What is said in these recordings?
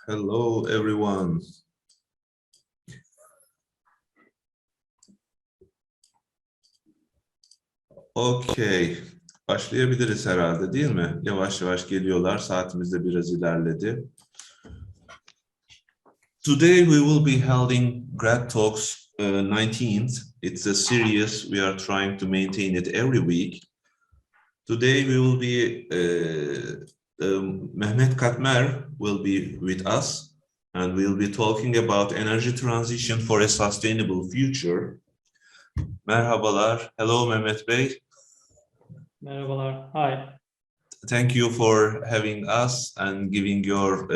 Hello everyone. Okay. Başlayabiliriz herhalde değil mi? Yavaş yavaş geliyorlar. Saatimiz de biraz ilerledi. Today we will be holding Grad Talks 19th. It's a series. We are trying to maintain it every week. Today we will be, Mehmet Katmer'e will be with us, and we'll be talking about energy transition for a sustainable future. Merhabalar. Hello Mehmet Bey. Merhabalar. Hi. Thank you for having us and giving your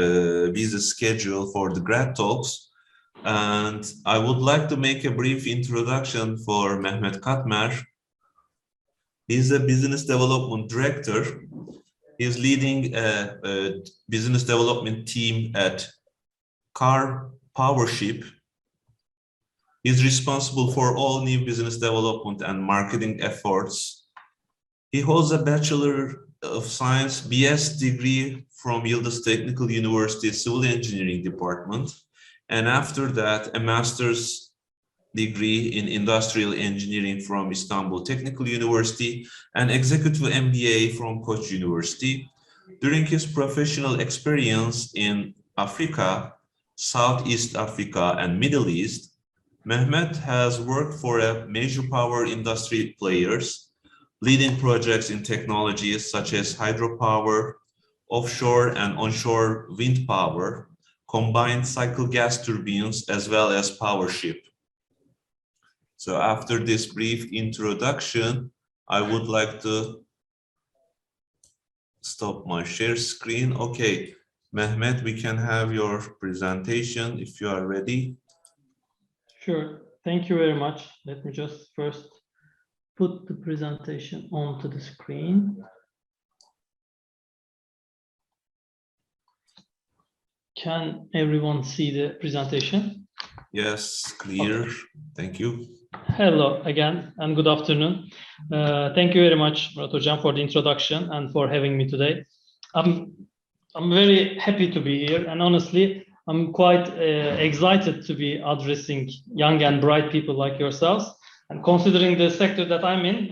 busy schedule for the Grad Talks. And I would like to make a brief introduction for Mehmet Katmer'e. He's a business development director. He's leading a business development team at Karpowership. He's responsible for all new business development and marketing efforts. He holds a Bachelor of Science BS degree from Yıldız Technical University Civil Engineering Department, and after that a master's degree in Industrial Engineering from Istanbul Technical University and Executive MBA from Koç University. During his professional experience in Africa, Southeast Africa, and Middle East, Mehmet has worked for a major power industry players, leading projects in technologies such as hydropower, offshore and onshore wind power, combined cycle gas turbines, as well as Powership. So after this brief introduction, I would like to stop my share screen. Okay, Mehmet, we can have your presentation if you are ready. Sure. Thank you very much. Let me just first put the presentation onto the screen. Can everyone see the presentation? Yes, clear. Okay. Thank you. Hello again and good afternoon. Thank you very much, Murat Hocam, for the introduction and for having me today. I'm very happy to be here, and honestly, I'm quite excited to be addressing young and bright people like yourselves. And considering the sector that I'm in,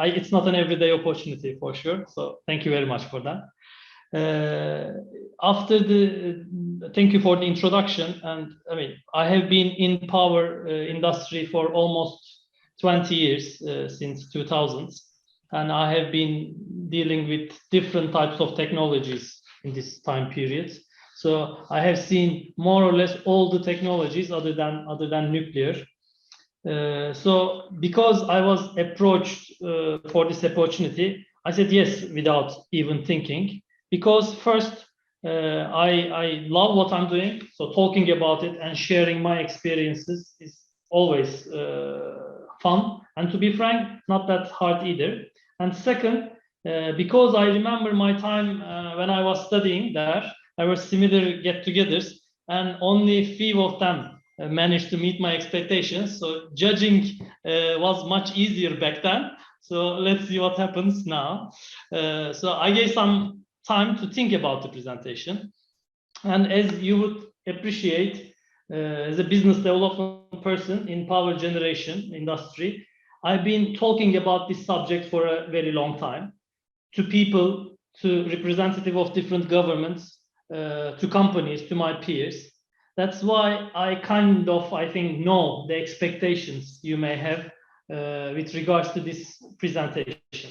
it's not an everyday opportunity for sure. So thank you very much for that. Thank you for the introduction. And I mean, I have been in power industry for almost 20 years, since 2000s. And I have been dealing with different types of technologies in this time period. So I have seen more or less all the technologies other than nuclear. So because I was approached for this opportunity, I said yes without even thinking. Because first, I love what I'm doing. So talking about it and sharing my experiences is always fun. And to be frank, not that hard either. And second, because I remember my time when I was studying there, there were similar get-togethers, and only few of them managed to meet my expectations. So judging was much easier back then. So let's see what happens now. So I gave some time to think about the presentation. And as you would appreciate, as a business development person in power generation industry, I've been talking about this subject for a very long time, to people, to representatives of different governments, to companies, to my peers. That's why I think, know the expectations you may have with regards to this presentation.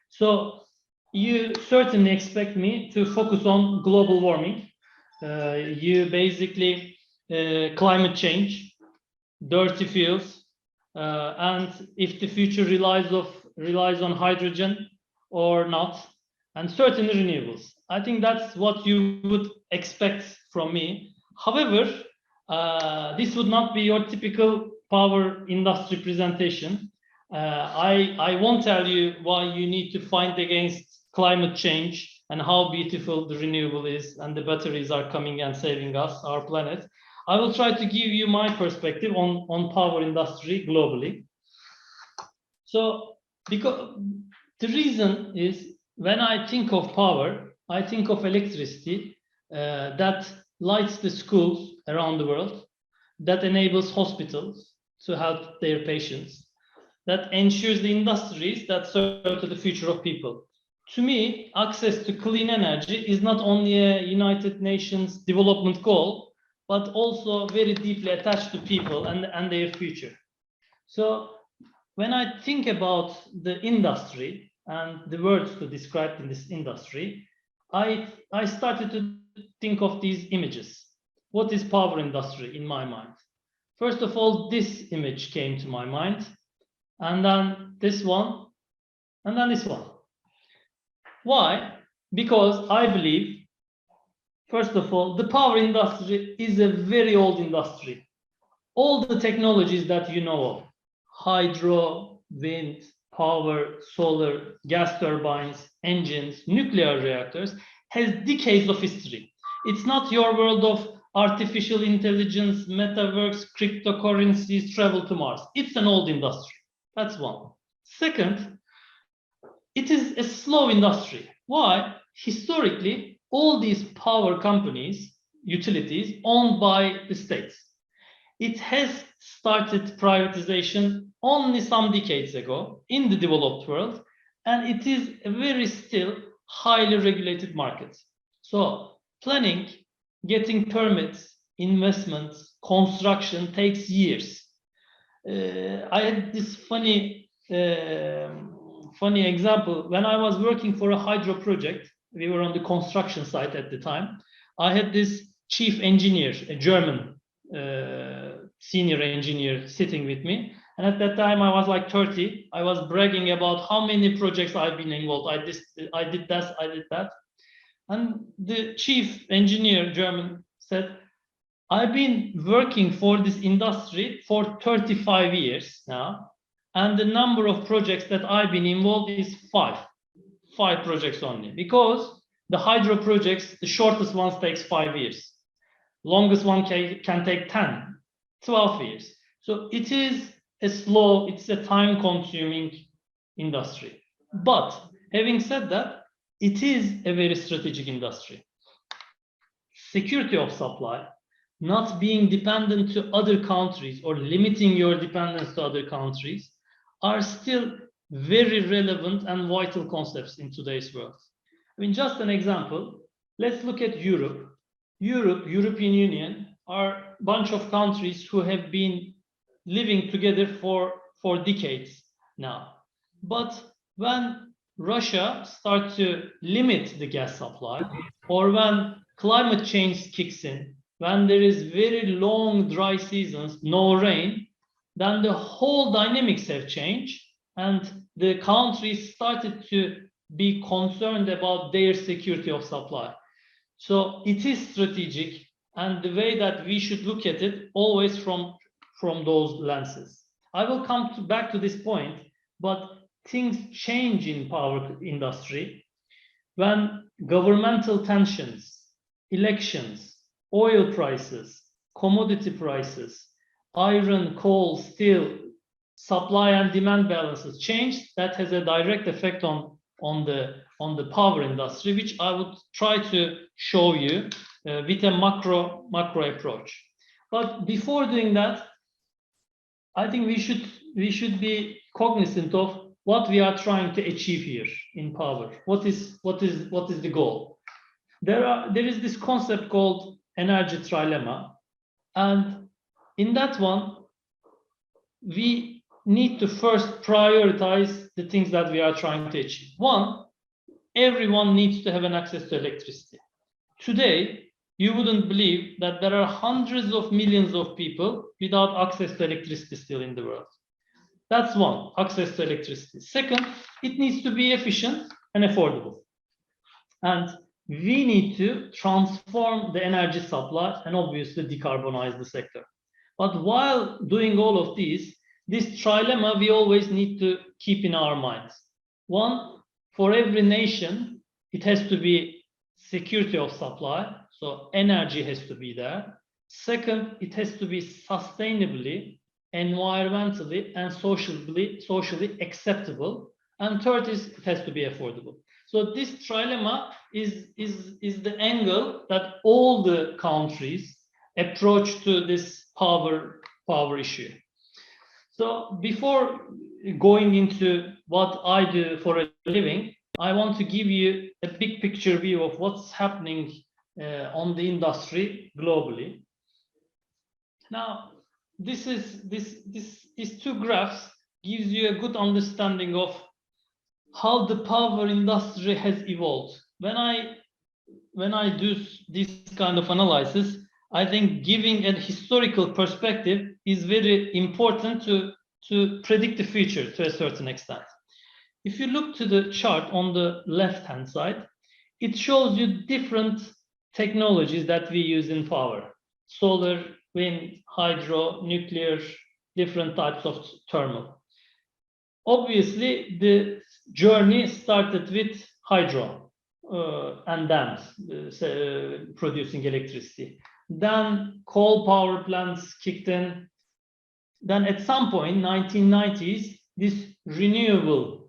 So you certainly expect me to focus on global warming. You basically climate change, dirty fuels, and if the future relies on hydrogen or not, and certain renewables. I think that's what you would expect from me. However, this would not be your typical power industry presentation. I won't tell you why you need to fight against climate change and how beautiful the renewable is and the batteries are coming and saving us, our planet. I will try to give you my perspective on power industry globally. So, because the reason is, when I think of power, I think of electricity that lights the schools around the world, that enables hospitals to help their patients, that ensures the industries that serve to the future of people. To me, access to clean energy is not only a United Nations development goal, but also very deeply attached to people and their future. So when I think about the industry and the words to describe in this industry, I started to think of these images. What is power industry in my mind? First of all, this image came to my mind, and then this one, and then this one. Why? Because I believe, first of all, the power industry is a very old industry. All the technologies that you know of, hydro, wind, power, solar, gas turbines, engines, nuclear reactors, has decades of history. It's not your world of artificial intelligence, metaverse, cryptocurrencies, travel to Mars. It's an old industry. That's one. Second, it is a slow industry. Why? Historically, all these power companies, utilities, owned by the states. It has started privatization only some decades ago in the developed world, and it is a very still highly regulated market. So planning, getting permits, investments, construction takes years. I had this funny example. When I was working for a hydro project, we were on the construction site at the time. I had this chief engineer, a German senior engineer sitting with me. And at that time, I was like 30. I was bragging about how many projects I've been involved. I did that. And the chief engineer, German, said, I've been working for this industry for 35 years now. And the number of projects that I've been involved is 5 projects only, because the hydro projects, the shortest ones takes 5 years. Longest one can take 10, 12 years. So it is a slow, it's a time-consuming industry. But having said that, it is a very strategic industry. Security of supply, not being dependent to other countries or limiting your dependence to other countries, are still very relevant and vital concepts in today's world. I mean, just an example, let's look at Europe. European Union, are a bunch of countries who have been living together for decades now. But when Russia starts to limit the gas supply, or when climate change kicks in, when there is very long dry seasons, no rain, then the whole dynamics have changed, and the countries started to be concerned about their security of supply. So it is strategic, and the way that we should look at it always from those lenses. I will come back to this point, but things change in power industry when governmental tensions, elections, oil prices, commodity prices, iron, coal, steel, supply and demand balances change. That has a direct effect on the power industry, which I would try to show you with a macro approach. But before doing that, I think we should be cognizant of what we are trying to achieve here in power. What is the goal? There is this concept called energy trilemma, and in that one, we need to first prioritize the things that we are trying to achieve. One, everyone needs to have an access to electricity. Today, you wouldn't believe that there are hundreds of millions of people without access to electricity still in the world. That's one, access to electricity. Second, it needs to be efficient and affordable. And we need to transform the energy supply and obviously decarbonize the sector. But while doing all of these, this trilemma we always need to keep in our minds. One, for every nation, it has to be security of supply, so energy has to be there. Second, it has to be sustainably, environmentally, and socially acceptable. And third is it has to be affordable. So this trilemma is the angle that all the countries approach to this power issue. So before going into what I do for a living, I want to give you a big picture view of what's happening on the industry globally. Now, these two graphs gives you a good understanding of how the power industry has evolved. When I do this kind of analysis, I think giving a historical perspective is very important to predict the future to a certain extent. If you look to the chart on the left-hand side, it shows you different technologies that we use in power: solar, wind, hydro, nuclear, different types of thermal. Obviously, the journey started with hydro and dams producing electricity. Then coal power plants kicked in. Then at some point, 1990s, this renewable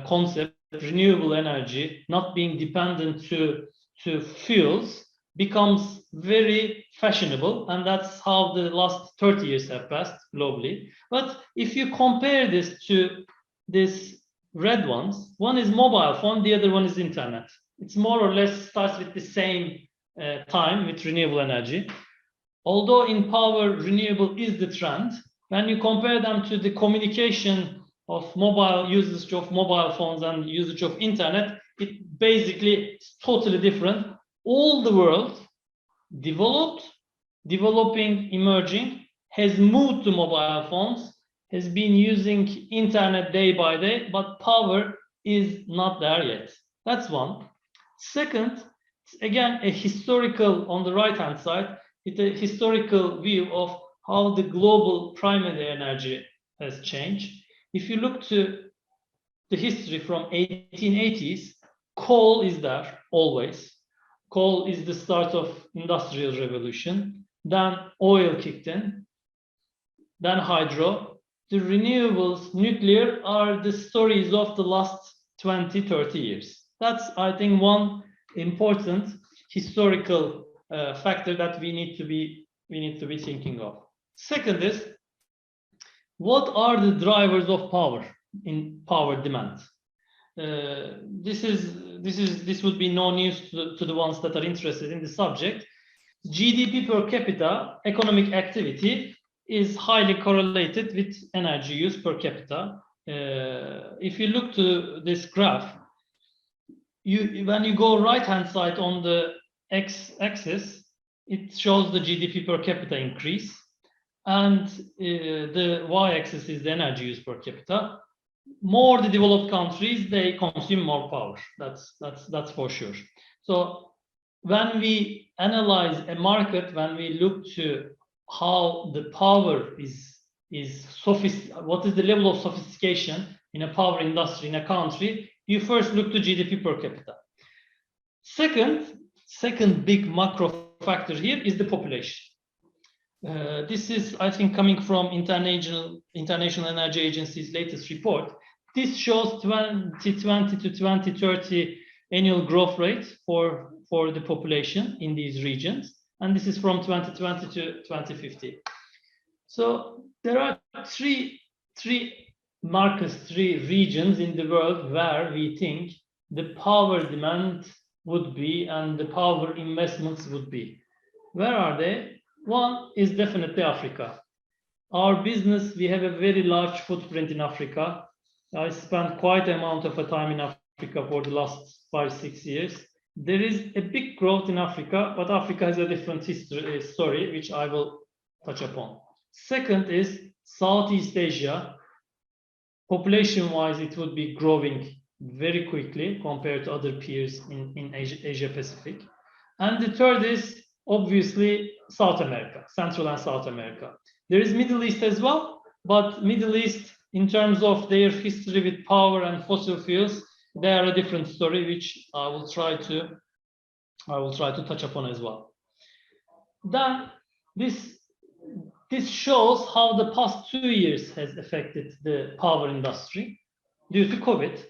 concept, renewable energy, not being dependent to fuels, becomes very fashionable, and that's how the last 30 years have passed globally. But if you compare this to these red ones, one is mobile phone, the other one is internet. It's more or less starts with the same time with renewable energy. Although in power, renewable is the trend, when you compare them to the communication of mobile usage of mobile phones and usage of internet, it basically is totally different. All the world, developed, developing, emerging, has moved to mobile phones, has been using internet day by day, but power is not there yet. That's one. Second, again, a historical, on the right-hand side, it's a historical view of how the global primary energy has changed. If you look to the history from 1880s, coal is there always. Coal is the start of industrial revolution. Then oil kicked in. Then hydro. The renewables, nuclear, are the stories of the last 20, 30 years. That's, I think, one important historical factor that we need to be thinking of. Second is, what are the drivers of power in power demand? This would be no news to the ones that are interested in the subject. GDP per capita, economic activity, is highly correlated with energy use per capita. If you look to this graph, when you go right-hand side on the x-axis, it shows the GDP per capita increase, and the y-axis is the energy use per capita. More the developed countries, they consume more power. That's for sure. So when we analyze a market, when we look to how the power what is the level of sophistication in a power industry in a country, you first look to GDP per capita. Second big macro factor here is the population. This is, I think, coming from International Energy Agency's latest report. This shows 2020 to 2030 annual growth rate for the population in these regions. And this is from 2020 to 2050. So there are three markets, three regions in the world where we think the power demand would be and the power investments would be. Where are they? One is definitely Africa. Our business, we have a very large footprint in Africa. I spent quite an amount of time in Africa for the last 5-6 years. There is a big growth in Africa, but Africa has a different story, which I will touch upon. Second is Southeast Asia. Population-wise, it would be growing very quickly compared to other peers in Asia Pacific. And the third is obviously South America, Central and South America. There is Middle East as well, but Middle East, in terms of their history with power and fossil fuels, they are a different story, which I will try to touch upon as well. Then this shows how the past 2 years has affected the power industry due to COVID.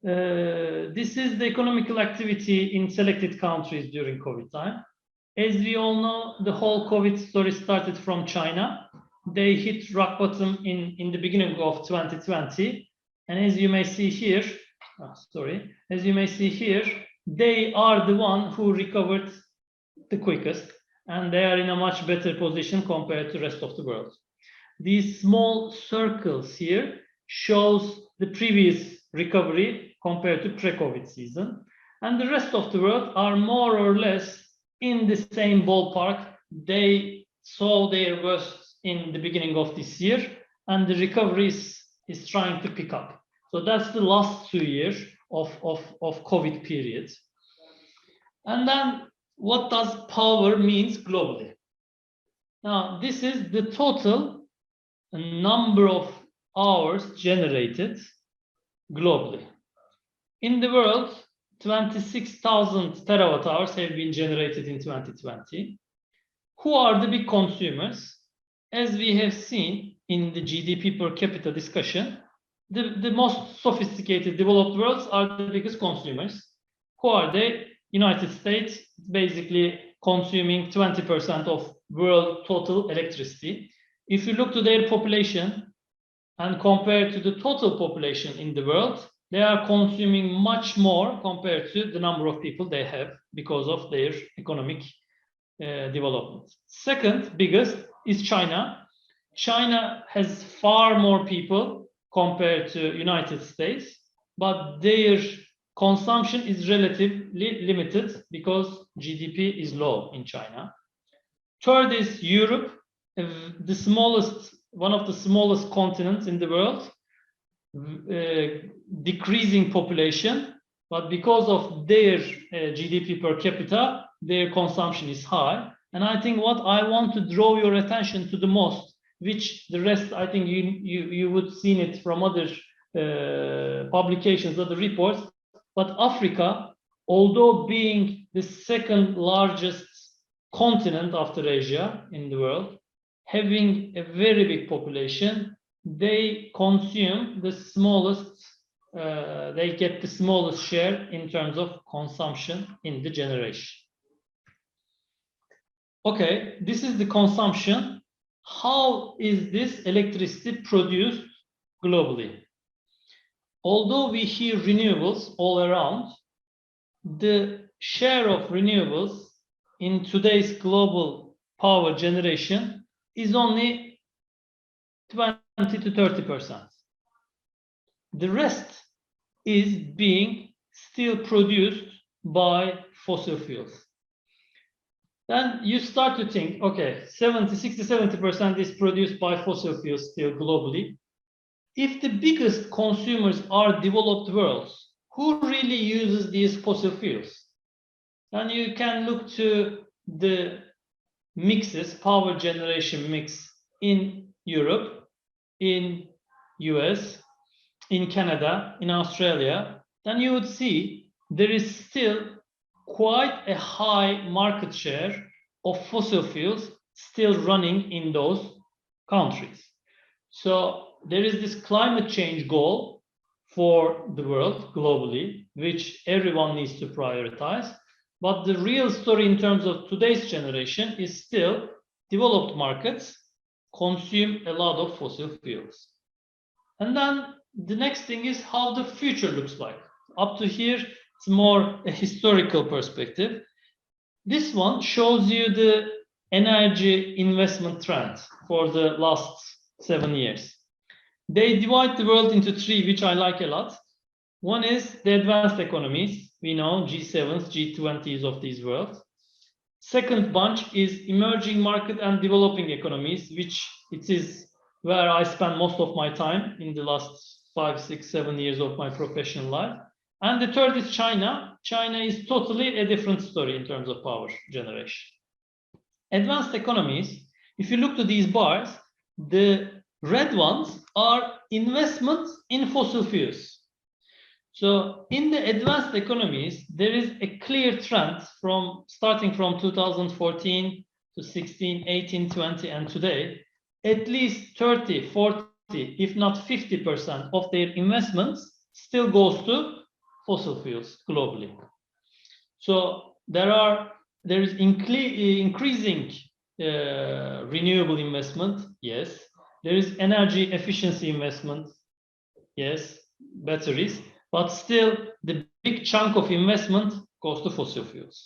this is the economical activity in selected countries during COVID time. As we all know, the whole COVID story started from China. They hit rock bottom in the beginning of 2020. And as you may see here, as you may see here, they are the one who recovered the quickest, and they are in a much better position compared to the rest of the world. These small circles here shows the previous recovery compared to pre-COVID season, and the rest of the world are more or less in the same ballpark. They saw their worst in the beginning of this year, and the recovery is trying to pick up. So that's the last 2 years of COVID period. And then what does power means globally? Now, this is the total number of hours generated globally. In the world, 26,000 terawatt hours have been generated in 2020. Who are the big consumers? As we have seen in the GDP per capita discussion, the most sophisticated developed worlds are the biggest consumers. Who are they? United States, basically consuming 20% of world total electricity. If you look to their population and compare to the total population in the world, they are consuming much more compared to the number of people they have because of their economic development. Second biggest is China. China has far more people compared to United States, but their consumption is relatively limited because GDP is low in China. Third is Europe, the smallest, one of the smallest continents in the world, decreasing population, but because of their GDP per capita, their consumption is high. And I think what I want to draw your attention to the most, which the rest, I think you would seen it from other publications, other reports, but Africa, although being the second largest continent after Asia in the world, having a very big population, they consume the smallest, they get the smallest share in terms of consumption in the generation. Okay, this is the consumption. How is this electricity produced globally? Although we hear renewables all around, the share of renewables in today's global power generation is only 20 to 30%. The rest is being still produced by fossil fuels. Then you start to think, okay, 70% is produced by fossil fuels still globally. If the biggest consumers are developed worlds, who really uses these fossil fuels? Then you can look to the mixes, power generation mix in Europe, in US, in Canada, in Australia. Then you would see there is still quite a high market share of fossil fuels still running in those countries. So there is this climate change goal for the world globally, which everyone needs to prioritize. But the real story in terms of today's generation is still developed markets consume a lot of fossil fuels. And then the next thing is how the future looks like. Up to here, it's more a historical perspective. This one shows you the energy investment trend for the last 7 years. They divide the world into three, which I like a lot. One is the advanced economies. We know G7s, G20s of these worlds. Second bunch is emerging market and developing economies, which it is where I spend most of my time in the last 5, 6, 7 years of my professional life. And the third is China. China is totally a different story in terms of power generation. Advanced economies, if you look to these bars, the red ones are investments in fossil fuels. So in the advanced economies, there is a clear trend from starting from 2014 to 16, 18, 20, and today, at least 30, 40, if not 50% of their investments still goes to fossil fuels globally. So there is increasing renewable investment, yes. There is energy efficiency investment, yes, batteries, but still the big chunk of investment goes to fossil fuels.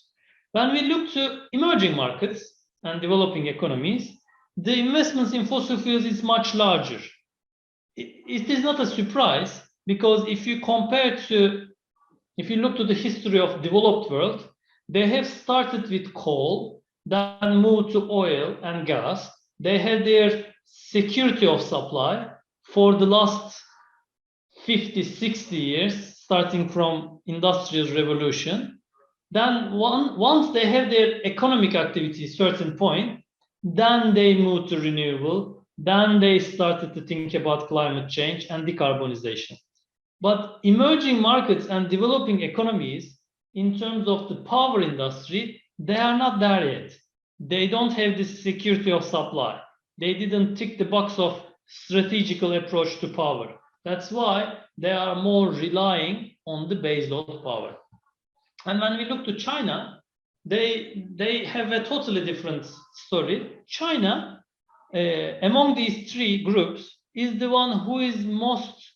When we look to emerging markets and developing economies, the investments in fossil fuels is much larger. It is not a surprise, because if you look to the history of developed world, they have started with coal, then moved to oil and gas. They had their security of supply for the last 50, 60 years, starting from Industrial Revolution. Then once they have their economic activity certain point, then they move to renewable, then they started to think about climate change and decarbonization. But emerging markets and developing economies, in terms of the power industry, they are not there yet. They don't have this security of supply. They didn't tick the box of strategical approach to power. That's why they are more relying on the baseload power. And when we look to China, they have a totally different story. China, among these three groups, is the one who is most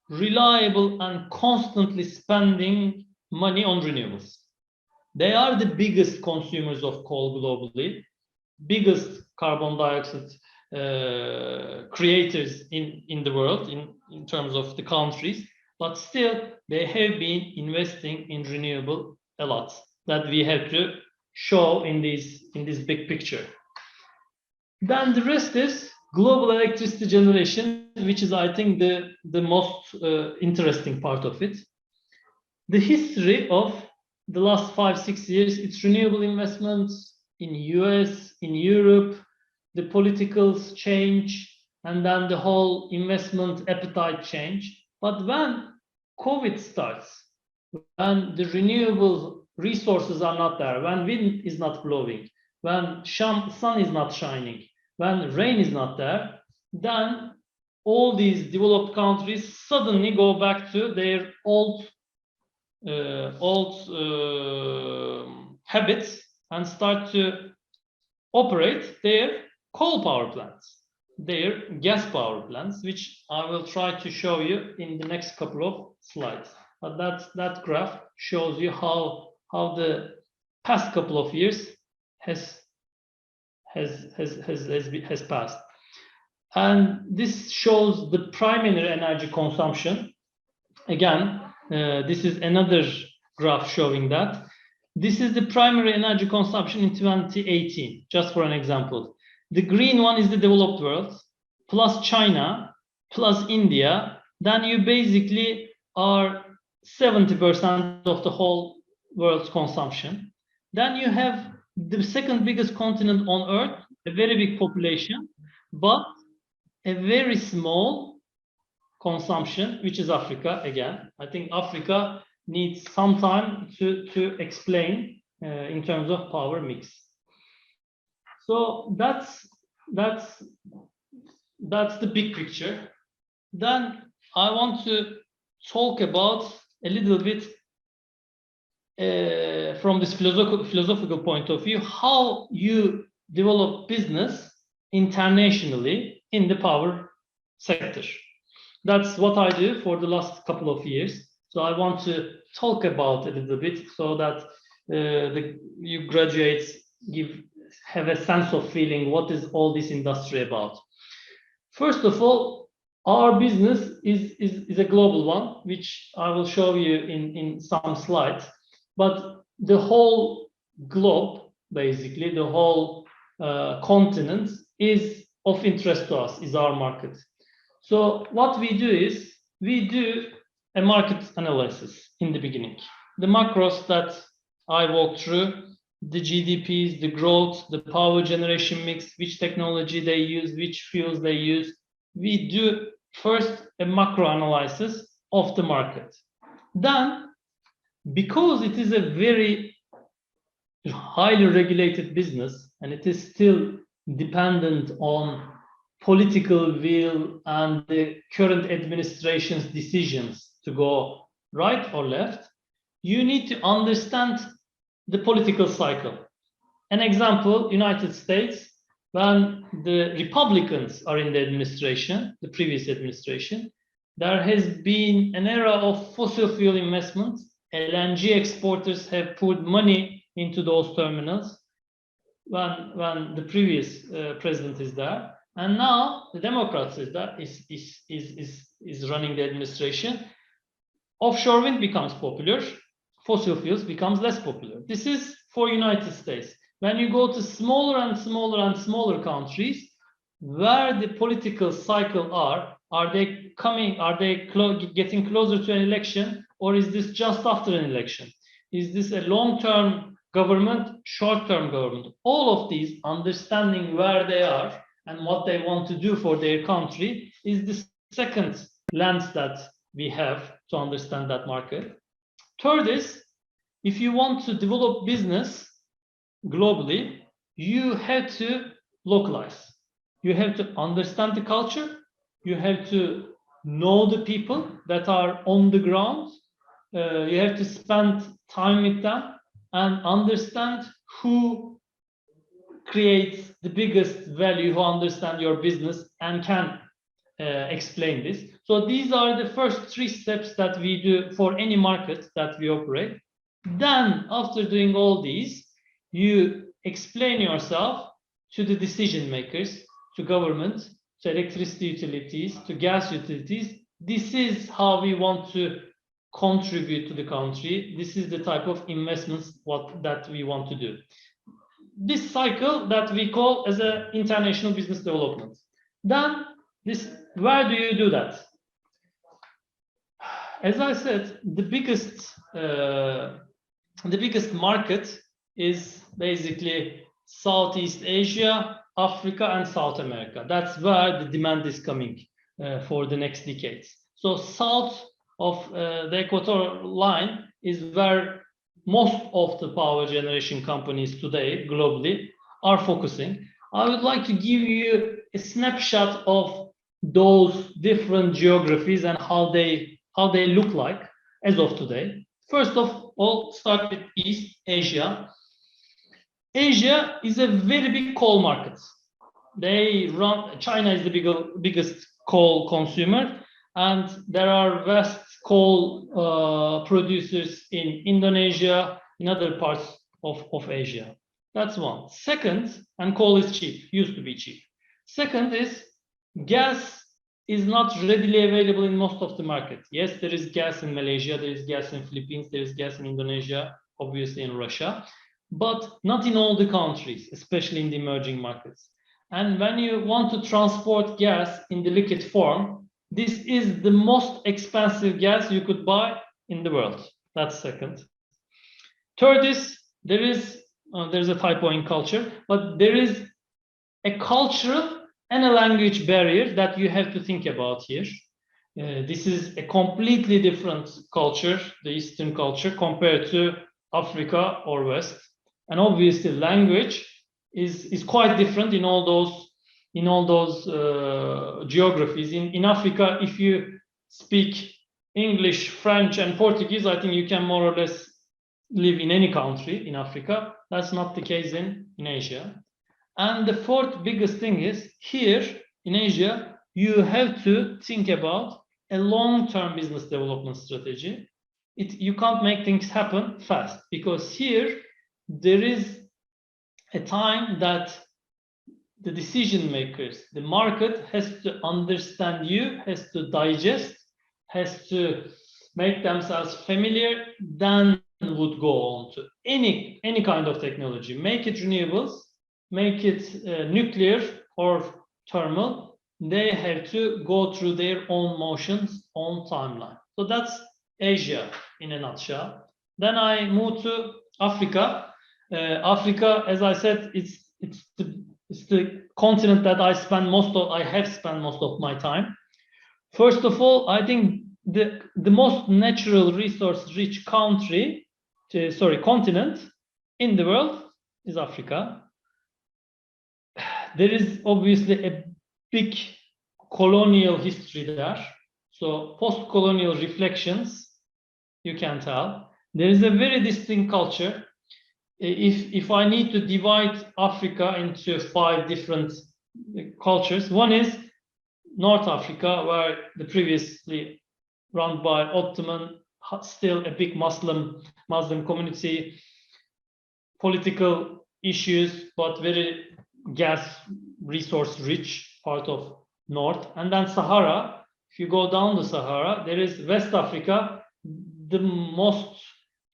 reliable and constantly spending money on renewables. They are the biggest consumers of coal globally, biggest carbon dioxide creators in the world in terms of the countries, but still they have been investing in renewable a lot. That we have to show in this big picture. Then the rest is global electricity generation, which is, I think, the most interesting part of it. The history of the last 5-6 years, it's renewable investments in US, in Europe, the politicals change, and then the whole investment appetite change. But when COVID starts, when the renewable resources are not there, when wind is not blowing, when sun is not shining, when rain is not there, then all these developed countries suddenly go back to their old habits and start to operate their coal power plants, their gas power plants, which I will try to show you in the next couple of slides. But that graph shows you how the past couple of years has passed. And this shows the primary energy consumption. Again, this is another graph showing that. This is the primary energy consumption in 2018, just for an example. The green one is the developed world, plus China, plus India. Then you basically are 70% of the whole world's consumption. Then you have the second biggest continent on Earth, a very big population, but a very small consumption, which is Africa. Again, I think Africa needs some time to explain in terms of power mix. So that's the big picture. Then I want to talk about a little bit from this philosophical point of view, how you develop business internationally in the power sector. That's what I do for the last couple of years. So I want to talk about it a little bit so that you graduates have a sense of feeling what is all this industry about. First of all, our business is a global one, which I will show you in some slides. But the whole globe, basically, the whole continent is of interest to us, is our market. So what we do is, we do a market analysis in the beginning. The macros that I walked through, the GDPs, the growth, the power generation mix, which technology they use, which fuels they use. We do first a macro analysis of the market. Then, because it is a very highly regulated business and it is still dependent on political will and the current administration's decisions to go right or left, you need to understand the political cycle. An example, United States, when the Republicans are in the administration, the previous administration, there has been an era of fossil fuel investment. LNG exporters have put money into those terminals when the previous president is there. And now the Democrats is running the administration. Offshore wind becomes popular, fossil fuels becomes less popular. This is for United States. When you go to smaller and smaller and smaller countries, where the political cycle are they coming, are they getting closer to an election, or is this just after an election? Is this a long-term government, short-term government? All of these, understanding where they are and what they want to do for their country, is the second lens that we have to understand that market. Third is, if you want to develop business globally, you have to localize. You have to understand the culture. You have to know the people that are on the ground. You have to spend time with them and understand who creates the biggest value, who understand your business and can explain this. So these are the first 3 steps that we do for any market that we operate. Then, after doing all these, you explain yourself to the decision makers, to government, to electricity utilities, to gas utilities. This is how we want to contribute to the country. This is the type of investments that we want to do. This cycle that we call as an international business development. Then, where do you do that? As I said, the biggest market is basically Southeast Asia, Africa, and South America. That's where the demand is coming for the next decades. So south of the equator line is where most of the power generation companies today globally are focusing. I would like to give you a snapshot of those different geographies and how they look like as of today. First of all, start with East Asia. Asia is a very big coal market. China is the biggest coal consumer, and there are vast coal producers in Indonesia, in other parts of Asia. That's one. Second, and coal is cheap, used to be cheap. Second is gas is not readily available in most of the market. Yes, there is gas in Malaysia, there is gas in Philippines, there is gas in Indonesia, obviously in Russia, but not in all the countries, especially in the emerging markets. And when you want to transport gas in the liquid form, this is the most expensive gas you could buy in the world. That's second. Third is, there's a typo in culture, but there is a cultural and a language barrier that you have to think about here. This is a completely different culture, the Eastern culture, compared to Africa or West. And obviously language is quite different in all those geographies. In Africa, if you speak English, French, and Portuguese, I think you can more or less live in any country in Africa. That's not the case in Asia. And the fourth biggest thing is, here in Asia, you have to think about a long-term business development strategy. You can't make things happen fast, because here there is a time that the decision makers, the market has to understand you, has to digest, has to make themselves familiar, then would go on to any kind of technology. Make it renewables, make it nuclear or thermal, they have to go through their own motions, own timeline. So that's Asia in a nutshell. Then I move to Africa. Africa, as I said, it's the continent that I have spent most of my time. First of all, I think the most natural resource-rich continent in the world is Africa. There is obviously a big colonial history there. So post-colonial reflections you can tell. There is a very distinct culture. If I need to divide Africa into 5 different cultures, one is North Africa, where the previously run by Ottoman, still a big Muslim community, political issues, but very gas resource rich part of North. And then Sahara, if you go down the Sahara, there is West Africa, the most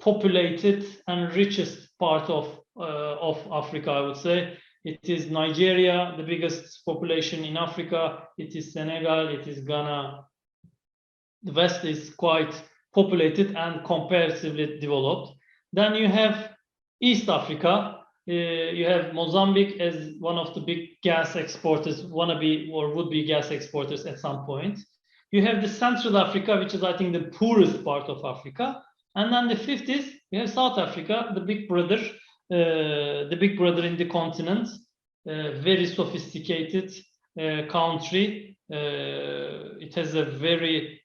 populated and richest part of Africa, I would say. It is Nigeria, the biggest population in Africa. It is Senegal, it is Ghana. The West is quite populated and comparatively developed. Then you have East Africa. You have Mozambique as one of the big gas exporters, wannabe or would-be gas exporters at some point. You have the Central Africa, which is, I think, the poorest part of Africa. And then the fifth is, you have South Africa, the big brother in the continent, very sophisticated country. It has a very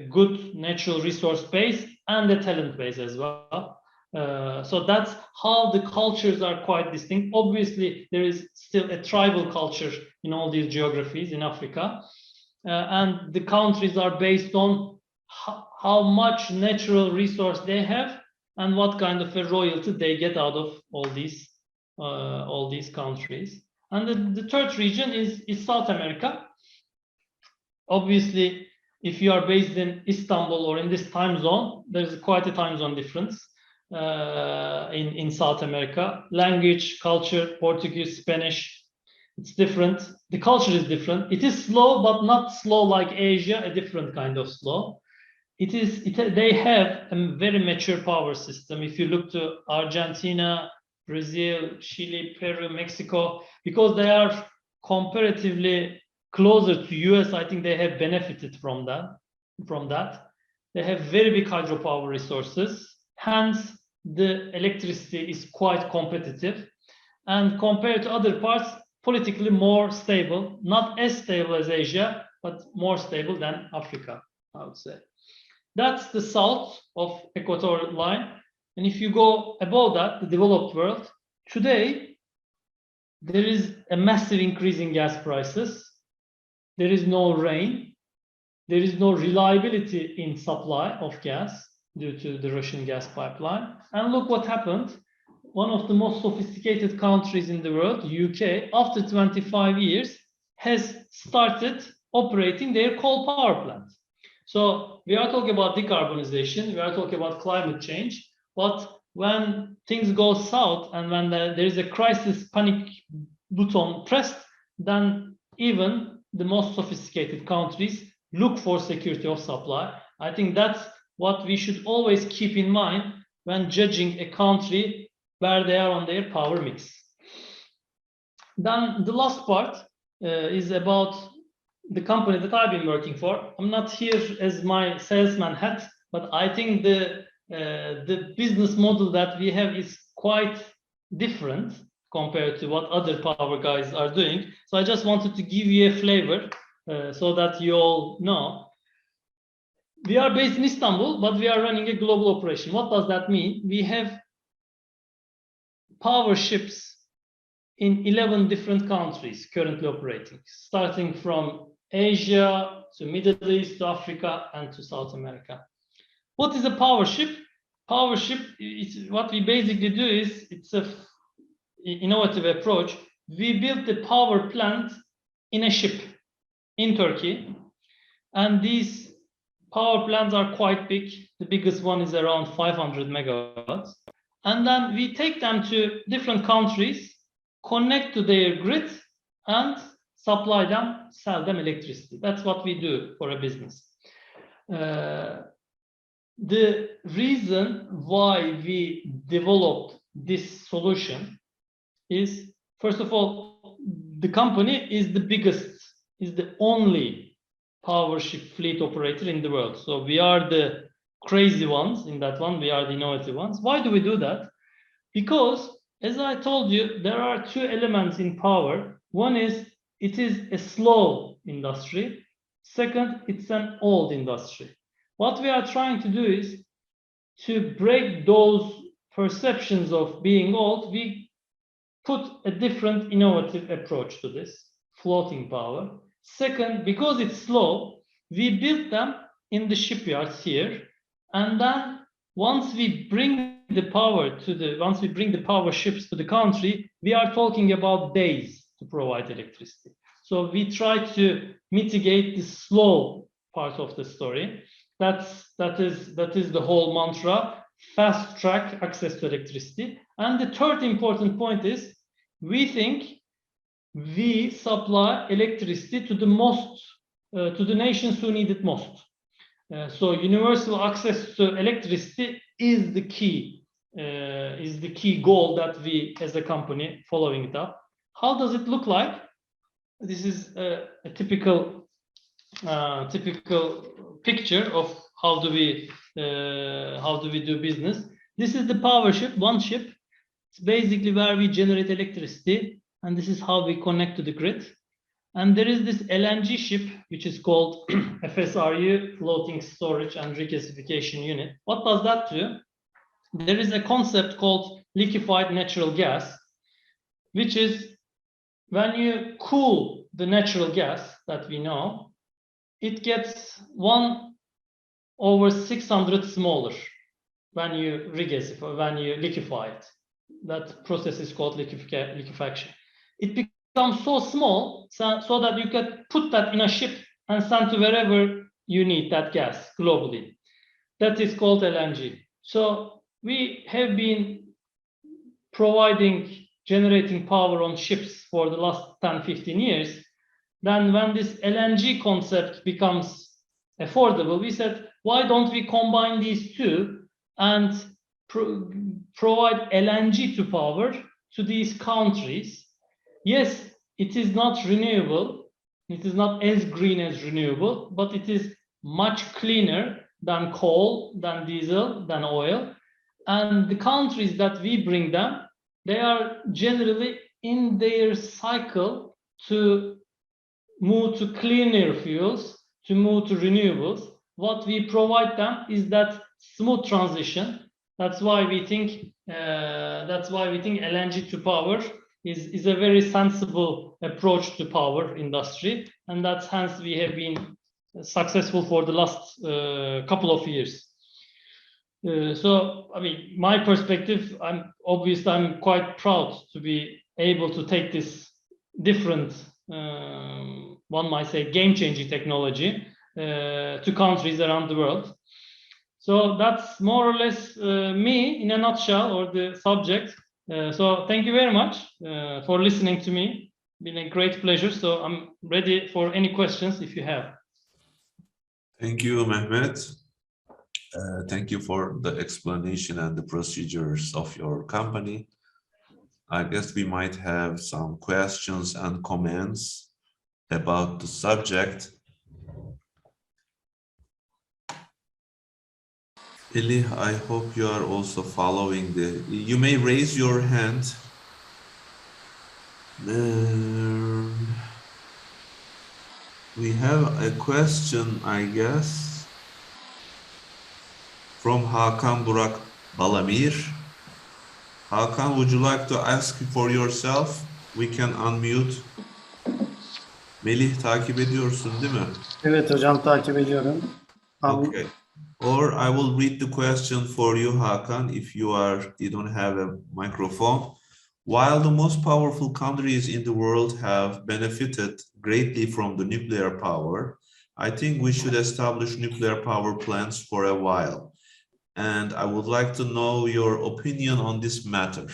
good natural resource base and a talent base as well. So that's how the cultures are quite distinct. Obviously, there is still a tribal culture in all these geographies in Africa. And the countries are based on how much natural resource they have and what kind of a royalty they get out of all these countries. And the third region is South America. Obviously, if you are based in Istanbul or in this time zone, there's quite a time zone difference in South America. Language, culture, Portuguese, Spanish, it's different. The culture is different. It is slow, but not slow like Asia, a different kind of slow. They have a very mature power system. If you look to Argentina, Brazil, Chile, Peru, Mexico, because they are comparatively closer to US, I think they have benefited from that. They have very big hydropower resources. Hence, the electricity is quite competitive. And compared to other parts, politically more stable, not as stable as Asia, but more stable than Africa, I would say. That's the south of equatorial line. And if you go above that, the developed world, today, there is a massive increase in gas prices. There is no rain. There is no reliability in supply of gas due to the Russian gas pipeline. And look what happened. One of the most sophisticated countries in the world, UK, after 25 years, has started operating their coal power plant. So we are talking about decarbonization, we are talking about climate change, but when things go south and when there is a crisis panic button pressed, then even the most sophisticated countries look for security of supply. I think that's what we should always keep in mind when judging a country where they are on their power mix. Then the last part is about the company that I've been working for. I'm not here as my salesman hat, but I think the business model that we have is quite different compared to what other power guys are doing. So I just wanted to give you a flavor so that you all know. We are based in Istanbul, but we are running a global operation. What does that mean? We have power ships in 11 different countries currently operating, starting from Asia to Middle East to Africa and to South America. What is a power ship? Power ship, what we basically do is, it's an innovative approach. We built the power plant in a ship in Turkey, and these power plants are quite big. The biggest one is around 500 megawatts. And then we take them to different countries, connect to their grid, and supply them, sell them electricity. That's what we do for a business. The reason why we developed this solution is, first of all, the company is the biggest, is the only power ship fleet operator in the world. So we are the crazy ones in that one. We are the innovative ones. Why do we do that? Because, as I told you, there are two elements in power. One is, it is a slow industry. Second, it's an old industry. What we are trying to do is to break those perceptions of being old, we put a different innovative approach to this, floating power. Second, because it's slow, we built them in the shipyards here, and then once we bring the power ships to the country, we are talking about days to provide electricity. So we try to mitigate the slow part of the story. That is the whole mantra: fast track access to electricity. And the third important point is, we think we supply electricity to the nations who need it most. So universal access to electricity is the key goal that we as a company following it up. How does it look like? This is a typical picture of how do we do business. This is the Powership, one ship. It's basically where we generate electricity, and this is how we connect to the grid. And there is this LNG ship, which is called FSRU, Floating Storage and Regasification Unit. What does that do? There is a concept called liquefied natural gas, which is when you cool the natural gas that we know, it gets 1/600 smaller when you liquefy it. That process is called liquefaction. It becomes so small so that you can put that in a ship and send to wherever you need that gas globally. That is called LNG. So we have been generating power on ships for the last 10-15 years. Then when this LNG concept becomes affordable, we said, why don't we combine these two and provide LNG to power to these countries? Yes, it is not renewable. It is not as green as renewable, but it is much cleaner than coal, than diesel, than oil. And the countries that we bring them, they are generally in their cycle to move to cleaner fuels, to move to renewables. What we provide them is that smooth transition. That's why we think LNG to power is a very sensible approach to power industry, and that's hence we have been successful for the last couple of years. So, I mean, my perspective, I'm quite proud to be able to take this different, one might say, game-changing technology to countries around the world. So that's more or less me in a nutshell, or the subject. So thank you very much for listening to me. It's been a great pleasure. So I'm ready for any questions if you have. Thank you, Mehmet. Thank you for the explanation and the procedures of your company. I guess we might have some questions and comments about the subject. Eli, I hope you are also following you may raise your hand. We have a question, I guess, from Hakan Burak Balamir. Hakan, would you like to ask for yourself? We can unmute. Melih, takip ediyorsun değil mi? Evet hocam, takip ediyorum. Okay. Or I will read the question for you, Hakan, if you don't have a microphone. While the most powerful countries in the world have benefited greatly from the nuclear power, I think we should establish nuclear power plants for a while. And I would like to know your opinion on this matter.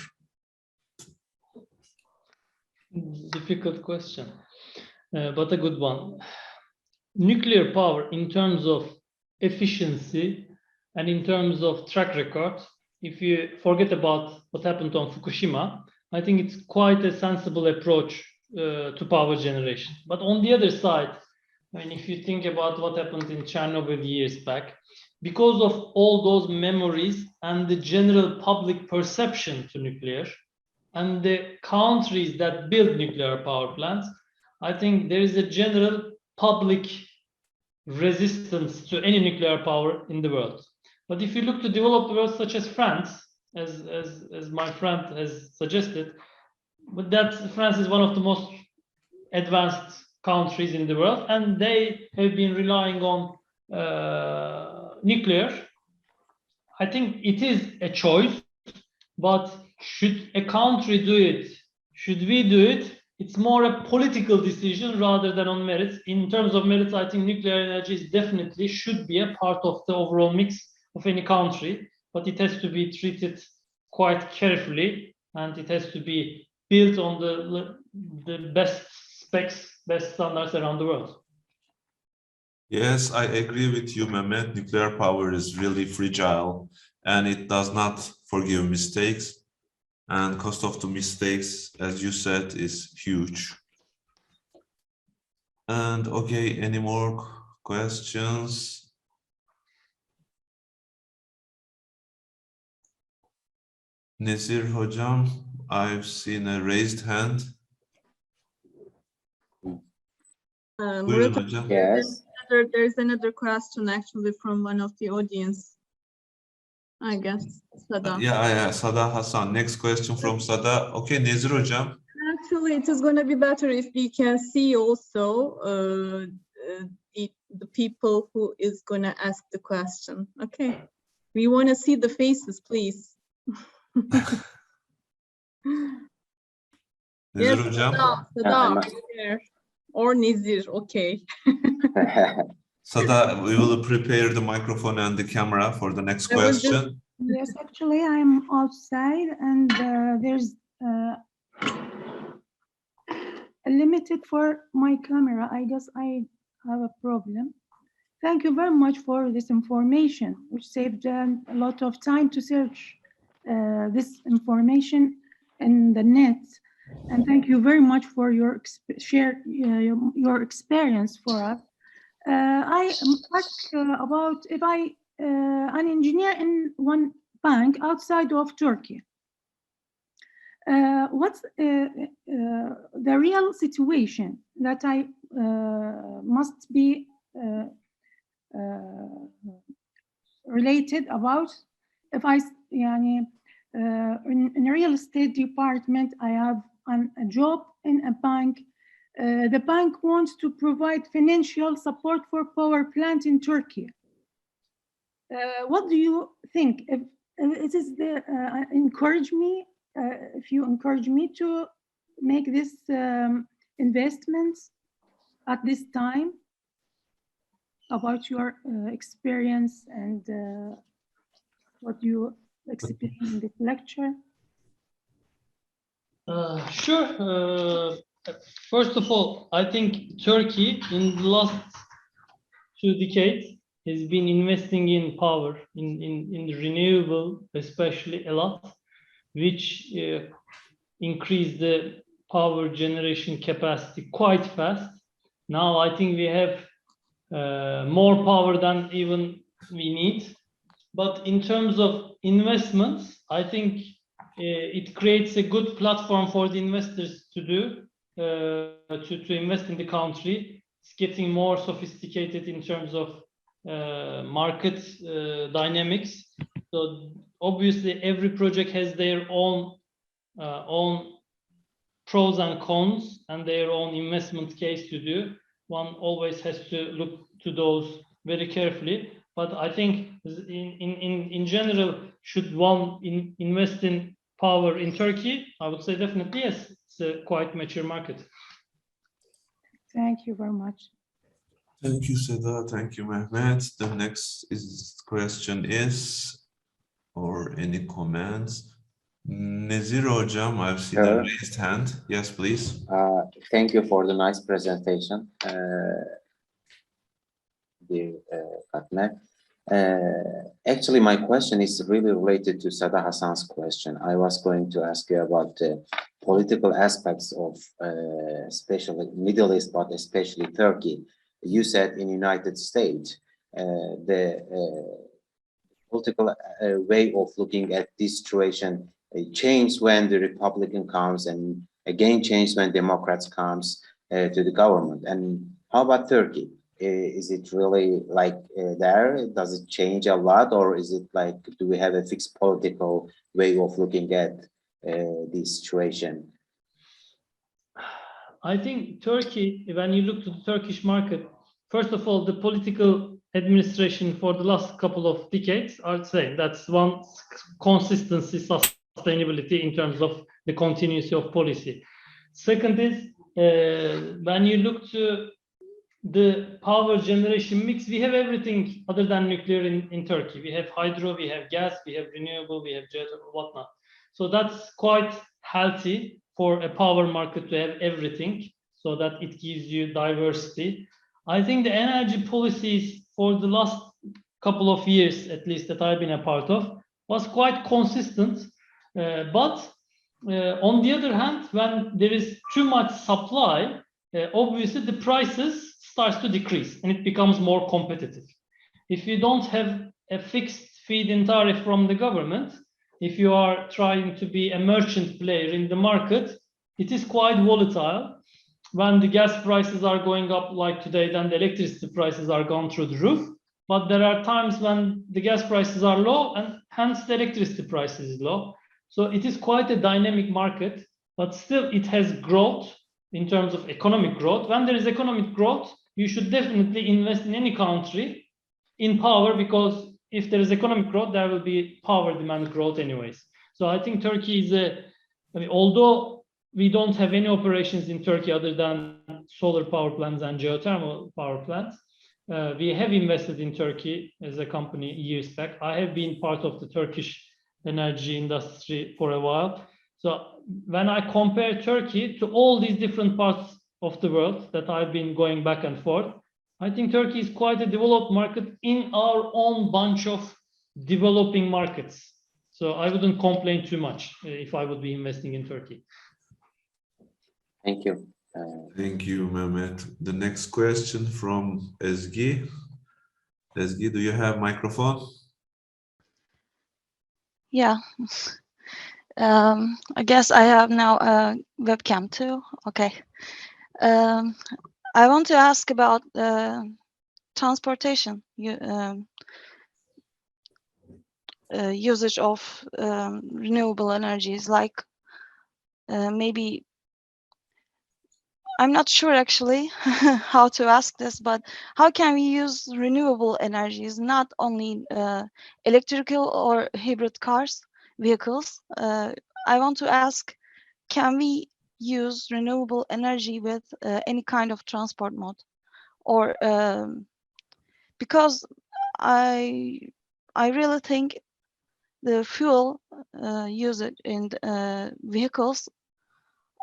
Difficult question, but a good one. Nuclear power, in terms of efficiency and in terms of track record, if you forget about what happened on Fukushima, I think it's quite a sensible approach to power generation. But on the other side, I mean, if you think about what happened in Chernobyl years back, because of all those memories and the general public perception to nuclear and the countries that build nuclear power plants, I think there is a general public resistance to any nuclear power in the world. But if you look to developed world such as France, as my friend has suggested, but that France is one of the most advanced countries in the world, and they have been relying on nuclear. I think it is a choice, but should a country do it? Should we do it? It's more a political decision rather than on merits. In terms of merits, I think nuclear energy is definitely should be a part of the overall mix of any country, but it has to be treated quite carefully, and it has to be built on the best specs, best standards around the world. Yes, I agree with you, Mehmet. Nuclear power is really fragile and it does not forgive mistakes. And cost of the mistakes, as you said, is huge. And okay, any more questions? Nezir Hocam, I've seen a raised hand. Buyurun hocam. Yes. There's another question actually from one of the audience. I guess Sada. Yeah, Sada Hasan. Next question from Sada. Okay, Nezir Hocam. Actually, it is going to be better if we can see also the people who is going to ask the question. Okay, we want to see the faces, please. Nezir Yes, Hocam. Sada, there. Or Nizir, okay. Sada, we will prepare the microphone and the camera for the next question. Yes, actually, I'm outside and there's limited for my camera. I guess I have a problem. Thank you very much for this information, which saved a lot of time to search this information in the net. And thank you very much for your your experience for us. I ask about if an engineer in one bank outside of Turkey. What's the real situation that I must be related about? If I, in a real estate department, I have a job in a bank. The bank wants to provide financial support for power plant in Turkey. What do you think? If it is the if you encourage me to make this investments at this time, about your experience and what you explain in this lecture? Sure. First of all, I think Turkey in the last 2 decades has been investing in power, in the renewable, especially a lot, which increased the power generation capacity quite fast. Now I think we have more power than even we need. But in terms of investments, I think it creates a good platform for the investors to do, to invest in the country. It's getting more sophisticated in terms of market dynamics. So obviously every project has their own pros and cons and their own investment case to do. One always has to look to those very carefully. But I think in general, should one invest in power in Turkey? I would say definitely yes. It's a quite mature market. Thank you very much. Thank you, Seda. Thank you, Mehmet. The next question is, or any comments? Nezir Hocam, I've seen a raised hand. Yes, please. Thank you for the nice presentation, dear Katmer. Actually, my question is really related to Sada Hasan's question. I was going to ask you about the political aspects of especially Middle East, but especially Turkey. You said in United States, the political way of looking at this situation changed when the Republican comes and again changed when Democrats comes to the government. And how about Turkey? is it really like there? Does it change a lot, or is it like, do we have a fixed political way of looking at this situation? I think Turkey, when you look to the Turkish market, first of all, the political administration for the last couple of decades are the same. That's one, consistency, sustainability in terms of the continuity of policy. Second is, when you look to the power generation mix, we have everything other than nuclear in Turkey. We have hydro, we have gas, we have renewable, we have geothermal, whatnot. So that's quite healthy for a power market to have everything, so that it gives you diversity. I think the energy policies for the last couple of years, at least that I've been a part of, was quite consistent. But on the other hand, when there is too much supply, obviously the prices starts to decrease and it becomes more competitive. If you don't have a fixed feed-in tariff from the government, if you are trying to be a merchant player in the market, it is quite volatile. When the gas prices are going up like today, then the electricity prices are gone through the roof. But there are times when the gas prices are low and hence the electricity price is low. So it is quite a dynamic market, but still it has growth in terms of economic growth. When there is economic growth, you should definitely invest in any country in power, because if there is economic growth, there will be power demand growth anyways. So I think Turkey is although we don't have any operations in Turkey other than solar power plants and geothermal power plants, we have invested in Turkey as a company years back. I have been part of the Turkish energy industry for a while. So when I compare Turkey to all these different parts of the world that I've been going back and forth, I think Turkey is quite a developed market in our own bunch of developing markets. So I wouldn't complain too much if I would be investing in Turkey. Thank you. Thank you, Mehmet. The next question from Ezgi. Ezgi, do you have microphone? Yeah. I guess I have now a webcam too. Okay. I want to ask about transportation usage of renewable energies, like maybe, I'm not sure actually how to ask this, but how can we use renewable energies, not only electrical or hybrid cars, vehicles? I want to ask, can we use renewable energy with any kind of transport mode? Or because I really think the fuel usage in vehicles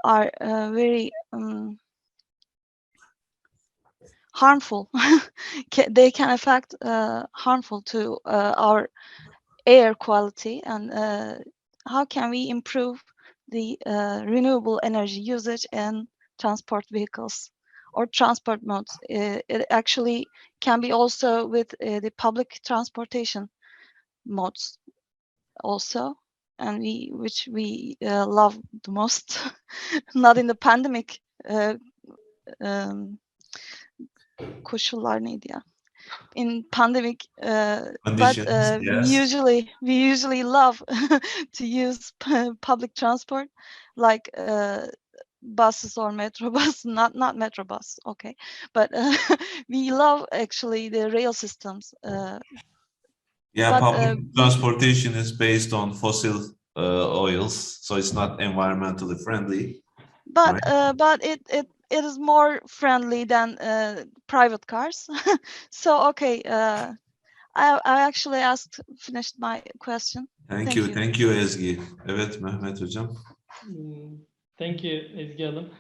are very harmful. They can affect harmful to our air quality, and how can we improve the renewable energy usage in transport vehicles or transport modes? It actually can be also with the public transportation modes also, and which we love the most. Not in the pandemic koşullar neydi ya? In pandemic, but yes. we usually love to use public transport, like buses or metro bus, not metro bus, okay, but we love actually the rail systems. Yeah, but, public transportation is based on fossil oils, so it's not environmentally friendly. But right? But it is more friendly than private cars. So okay, I actually finished my question. Thank you. Thank you Ezgi. Evet Mehmet hocam. Thank you Ezgi Hanım.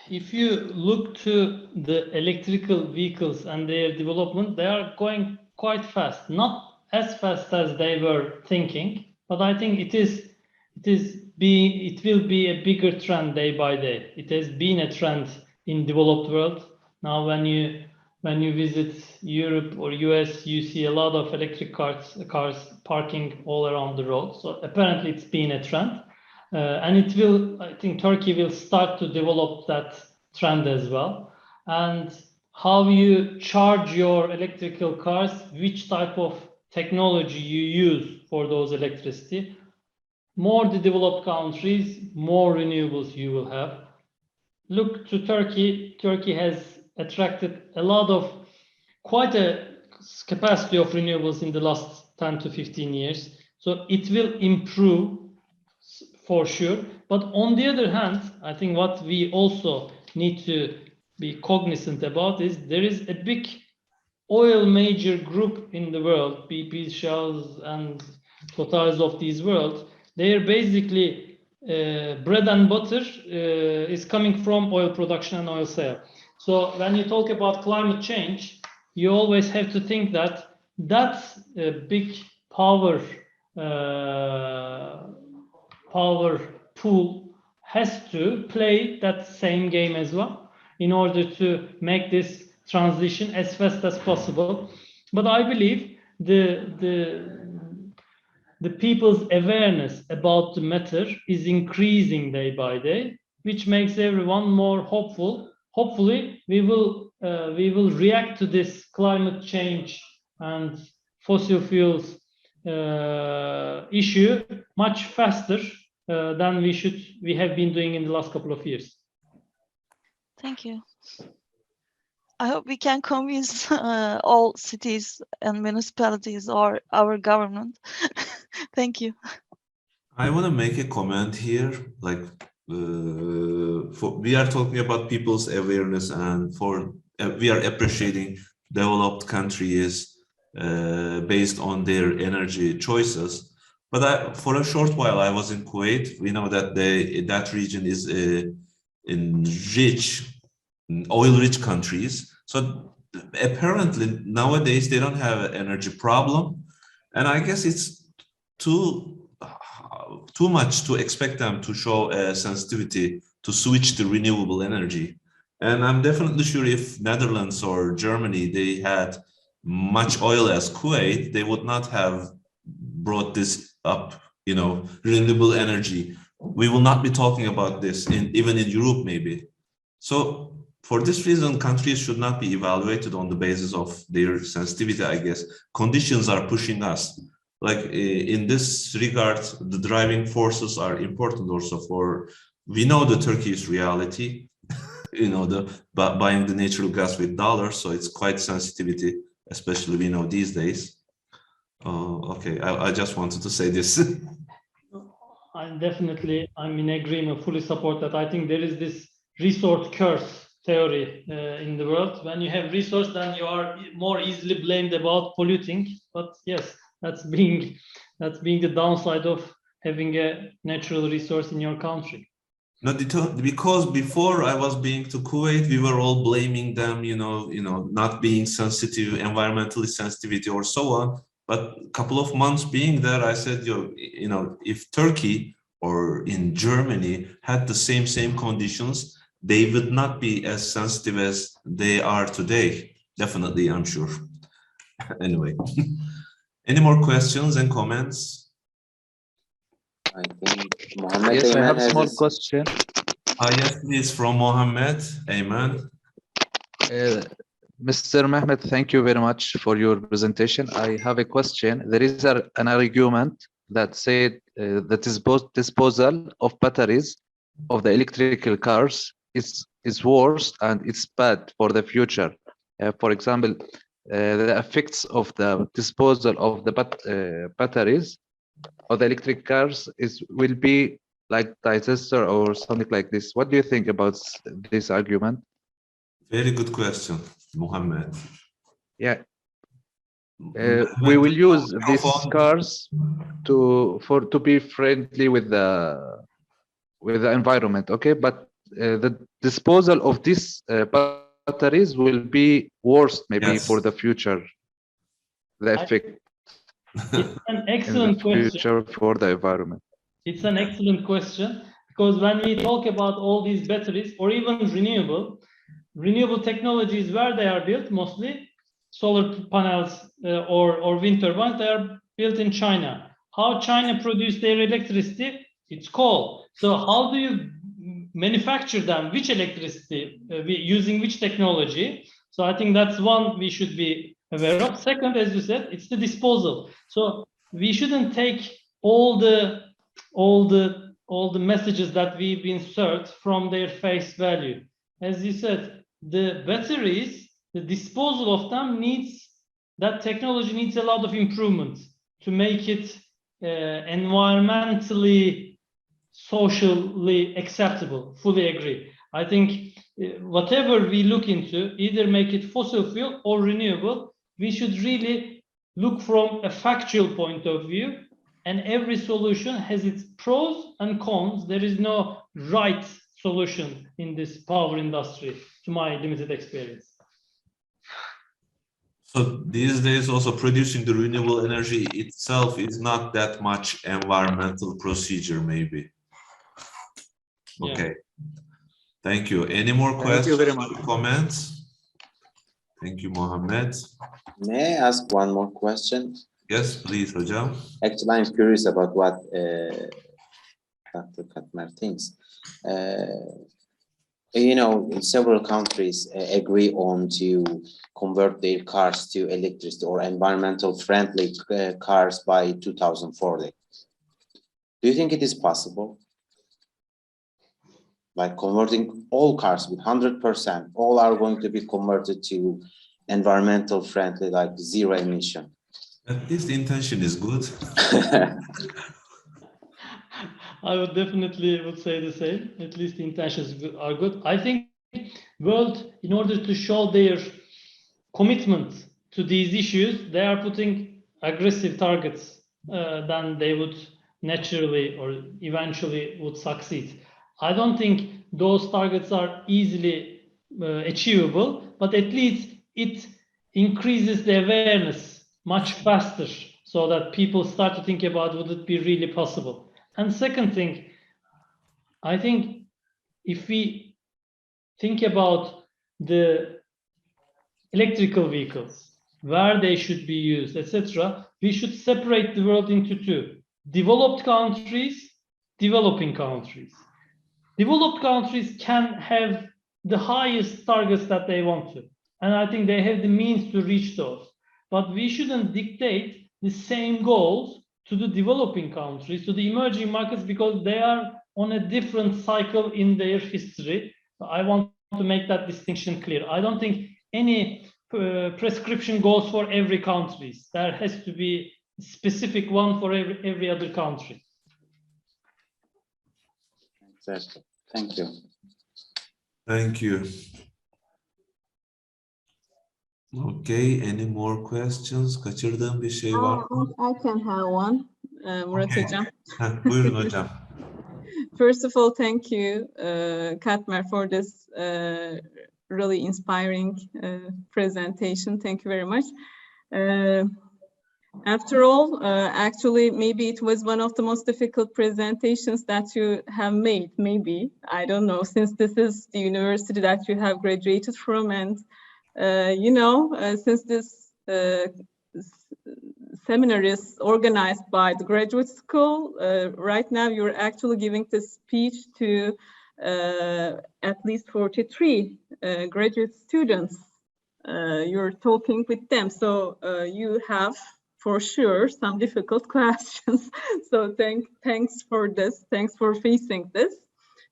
If you look to the electrical vehicles and their development, they are going quite fast. Not as fast as they were thinking, but I think it will be a bigger trend day by day. It has been a trend in developed world. Now when you visit Europe or US, you see a lot of electric cars parking all around the road. So apparently it's been a trend. And it will, I think Turkey will start to develop that trend as well. And how you charge your electrical cars, which type of technology you use for those electricity. More the developed countries, more renewables you will have. Look to Turkey. Turkey has attracted a lot of, quite a capacity of renewables in the last 10 to 15 years. So it will improve for sure. But on the other hand, I think what we also need to be cognizant about is there is a big oil major group in the world, BP, Shells, and Totals of these world. They are basically bread and butter is coming from oil production and oil sale. So when you talk about climate change, you always have to think that that's a big power pool has to play that same game as well in order to make this transition as fast as possible. But I believe the people's awareness about the matter is increasing day by day, which makes everyone more hopeful. Hopefully, we will react to this climate change and fossil fuels issue much faster than we have been doing in the last couple of years. Thank you. I hope we can convince all cities and municipalities or our government. Thank you. I want to make a comment here, like we are talking about people's awareness, and we are appreciating developed countries based on their energy choices. But for a short while, I was in Kuwait. We know that that region is in oil-rich countries. So apparently nowadays they don't have an energy problem, and I guess it's too much to expect them to show a sensitivity to switch to renewable energy. And I'm definitely sure if Netherlands or Germany, they had much oil as Kuwait, they would not have brought this up, renewable energy. We will not be talking about this even in Europe, maybe. So for this reason, countries should not be evaluated on the basis of their sensitivity, I guess. Conditions are pushing us. Like in this regard, the driving forces are important also we know the Turkish reality, buying the natural gas with dollars, so it's quite sensitivity, especially we know these days. Okay, I just wanted to say this. I'm in agreement, fully support that. I think there is this resource curse theory in the world. When you have resource, then you are more easily blamed about polluting. But yes, that's being the downside of having a natural resource in your country. No, because before I was being to Kuwait, we were all blaming them, not being sensitive, environmentally sensitivity or so on. But a couple of months being there, I said, if Turkey or in Germany had the same conditions, they would not be as sensitive as they are today. Definitely, I'm sure. Anyway, any more questions and comments? I think Mohammed. Yes, I have a small question. Yes, please, from Mohammed. Ayman. Mr. Mehmet, thank you very much for your presentation. I have a question. There is an argument that said that disposal of batteries of the electrical cars is worse and it's bad for the future. For example, the effects of the disposal of the batteries of the electric cars will be like disaster or something like this. What do you think about this argument? Very good question, Mohammed. Yeah. We will use these cars to be friendly with the environment, okay? But the disposal of these batteries will be worse, maybe for the future. The effect. It's an excellent question for the environment. It's an excellent question, because when we talk about all these batteries or even renewable technologies, where they are built, mostly solar panels or wind turbines, they are built in China. How China produce their electricity? It's coal. So how do you manufacture them? Which electricity, using which technology? So I think that's one we should be aware of. Second, as you said, it's the disposal. So we shouldn't take all the messages that we've been served from their face value. As you said, the batteries, the disposal of them that technology needs a lot of improvement to make it environmentally, socially acceptable. Fully agree. I think whatever we look into, either make it fossil fuel or renewable, we should really look from a factual point of view, and every solution has its pros and cons. There is no right solution in this power industry, to my limited experience. So these days also producing the renewable energy itself is not that much environmental procedure, maybe. Okay. Yeah. Thank you. Any more Thank questions you very much. or comments? Thank you, Mohammed. May I ask one more question? Yes, please, Hocam. Actually, I'm curious about what Dr. Katmer thinks. You know, several countries agree on to convert their cars to electricity or environmental friendly cars by 2040. Do you think it is possible? Like converting all cars with 100%, all are going to be converted to environmental friendly, like zero emission. At least the intention is good. I would definitely say the same. At least the intentions are good. I think world, in order to show their commitment to these issues, they are putting aggressive targets than they would naturally or eventually would succeed. I don't think those targets are easily achievable, but at least it increases the awareness much faster so that people start to think about would it be really possible. And second thing, I think if we think about the electrical vehicles, where they should be used, etc., we should separate the world into two: developed countries, developing countries. Developed countries can have the highest targets that they want to, and I think they have the means to reach those. But we shouldn't dictate the same goals to the developing countries, to the emerging markets, because they are on a different cycle in their history. I want to make that distinction clear. I don't think any prescription goes for every country. There has to be a specific one for every other country. Exactly. Thank you. Thank you. Okay, any more questions? Kaçırdığım bir şey var mı? I can have one, Murat Okay. Hocam. Buyurun hocam. First of all, thank you, Katmer, for this really inspiring presentation. Thank you very much. After all, actually, maybe it was one of the most difficult presentations that you have made, maybe, I don't know, since this is the university that you have graduated from, and you know, since this seminar is organized by the graduate school, right now you're actually giving this speech to at least 43 graduate students. You're talking with them, so you have for sure some difficult questions. So thanks for this. Thanks for facing this,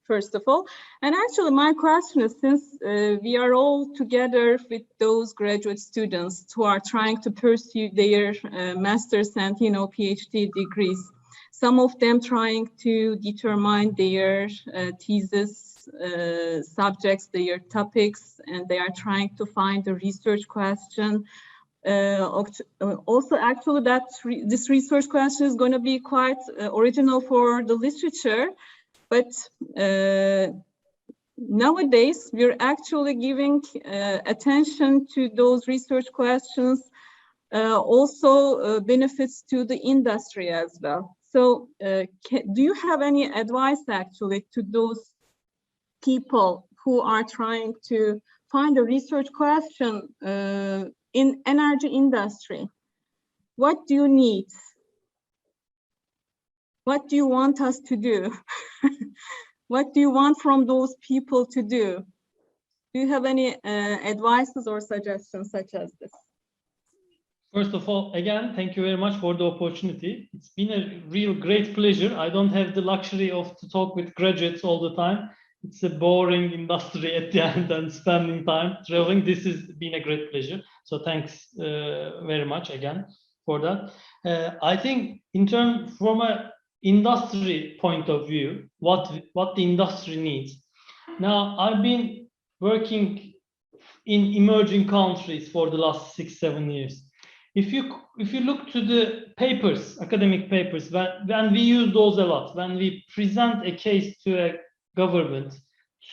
first of all. And actually my question is, since we are all together with those graduate students who are trying to pursue their master's and, you know, PhD degrees, some of them trying to determine their thesis subjects, their topics, and they are trying to find a research question. Also, actually, this research question is going to be quite original for the literature, but nowadays we're actually giving attention to those research questions, also benefits to the industry as well. So do you have any advice actually to those people who are trying to find a research question in energy industry? What do you need? What do you want us to do? What do you want from those people to do? Do you have any advices or suggestions such as this? First of all, again, thank you very much for the opportunity. It's been a real great pleasure. I don't have the luxury of to talk with graduates all the time. It's a boring industry at the end and spending time traveling. This has been a great pleasure. So thanks very much again for that. I think in terms from a industry point of view, what the industry needs. Now, I've been working in emerging countries for the last 6-7 years. If you look to the papers, academic papers, when we use those a lot, when we present a case to a government,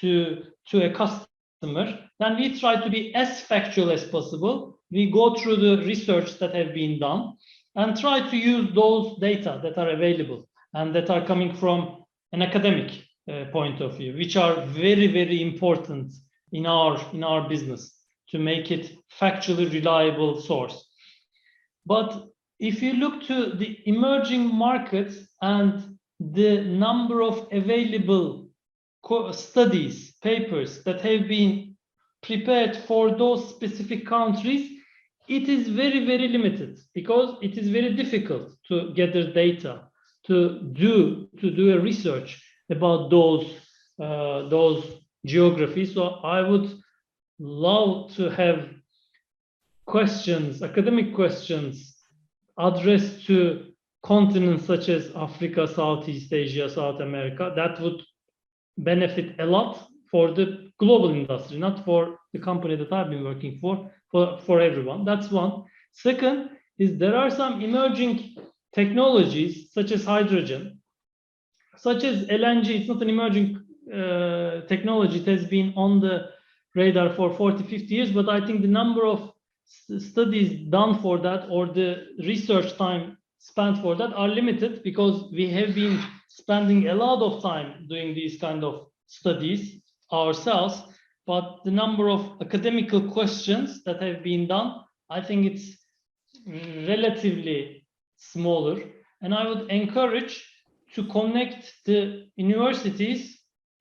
to a customer, then we try to be as factual as possible. We go through the research that have been done and try to use those data that are available and that are coming from an academic point of view, which are very, very important in our business to make it factually reliable source. But if you look to the emerging markets and the number of available studies, papers that have been prepared for those specific countries, it is very, very limited because it is very difficult to gather data, to do a research about those geographies. So I would love to have questions, academic questions addressed to continents such as Africa, Southeast Asia, South America. That would benefit a lot for the global industry, not for the company that I've been working for everyone. That's one. Second is there are some emerging technologies such as hydrogen, such as LNG. It's not an emerging technology. It has been on the radar for 40-50 years, but I think the number of studies done for that or the research time spent for that are limited because we have been spending a lot of time doing these kind of studies ourselves, but the number of academical questions that have been done, I think it's relatively smaller. And I would encourage to connect the universities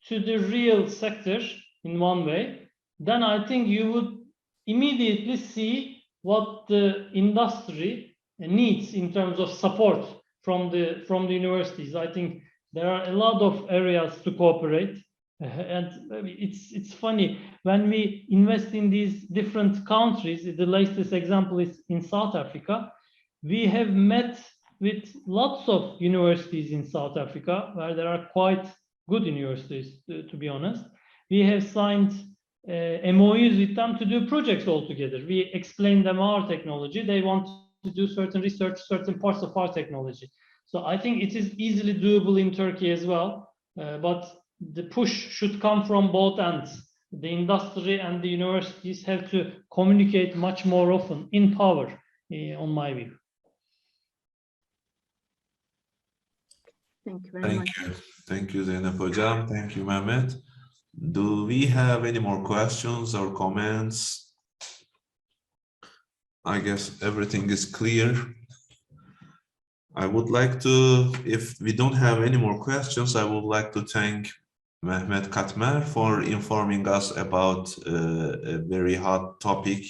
to the real sector in one way. Then I think you would immediately see what the industry needs in terms of support from the universities. I think there are a lot of areas to cooperate, and it's funny when we invest in these different countries. The latest example is in South Africa. We have met with lots of universities in South Africa where there are quite good universities, to be honest. We have signed MOUs with them to do projects all together. We explain them our technology. They want to do certain research, certain parts of our technology. So I think it is easily doable in Turkey as well. But the push should come from both ends. The industry and the universities have to communicate much more often in power, on my view. Thank you very much. Thank you, Zeynep Hocam. Thank you, Mehmet. Do we have any more questions or comments? I guess everything is clear. I would like to, if we don't have any more questions, I would like to thank Mehmet Katmer'e for informing us about a very hot topic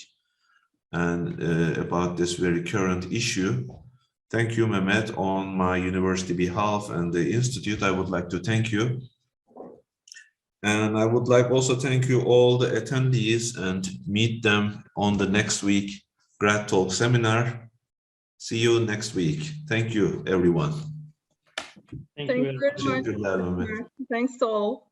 and about this very current issue. Thank you, Mehmet. On my university behalf and the Institute, I would like to thank you. And I would like also thank you all the attendees and meet them on the next week Grad Talks seminar. See you next week. Thank you, everyone. Thank you very much. Thanks to all.